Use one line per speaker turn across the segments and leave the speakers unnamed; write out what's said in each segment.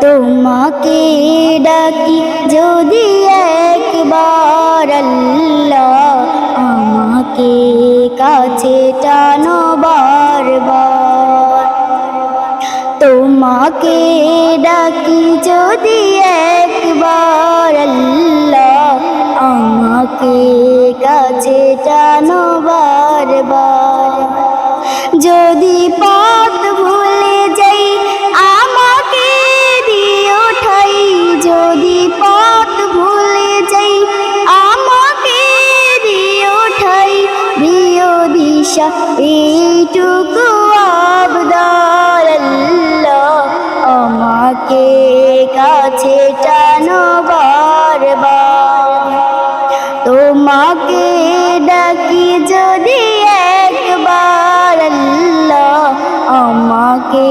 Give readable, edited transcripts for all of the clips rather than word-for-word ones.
তোমাকে ডাকি যদি একবার আল্লাহ, আমাকে কাছে টানো বারবার। তোমাকে ডাকি যদি একবার আল্লাহ, আমাকে কাছে টানো বারবার। যদি পথ ভুলে যাই আমাকে দিও ঠাই, যদি পথ ভুলে যাই আমাকে দিও ঠাই, দিও দিশা এইটুকু আবদার আল্লাহ, আমাকে কাছে টানো বারবার। তোমাকে ডাকি যদি একবার আল্লাহ, আমাকে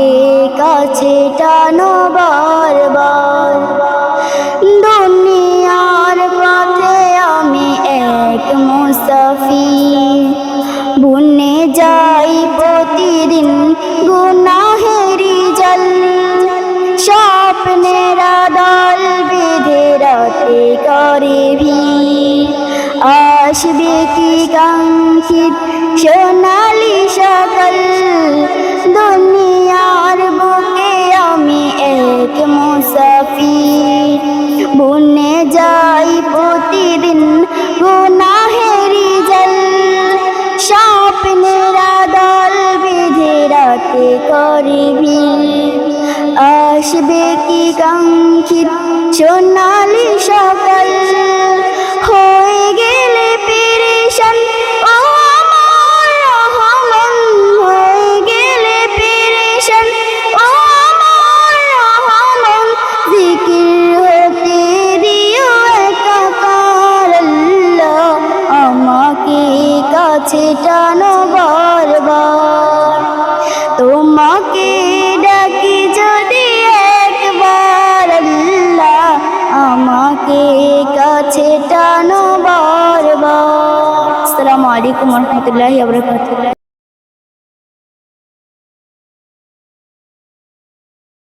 কাছে টানো বারবার। দুনিয়ার পথে আমি এক মুসাফির, বুনে যাই প্রতিদিন গুনাহেরি জল। স্বপ্নেরা দল বেঁধে রাতে করে ভিড়, আসবে কি কাঙ্ক্ষিত সোনালি সকাল। দুনিয়ার বুকে আমি এক মুসাফির, বুনে যাই প্রতিদিন গুনাহেরি জল। স্বপ্নেরা দল বেঁধে রাতে করে ভিড়, আসবে কি কাঙ্ক্ষিত সোনালি সকাল। হয়ে গেলে পেরেশান ও আমার রহমান, হয়ে গেলে পেরেশান ও আমার রহমান। জিকির হতে দিও একাকার আল্লাহ, আমাকে কাছে টানো বারবার। তোমাকে ডাকি যদি একবার আল্লাহ, আমাকে কাছে টানো বারবার। আসসালামু আলাইকুম ওয়া রাহমাতুল্লাহি ওয়া বারাকাতুহু।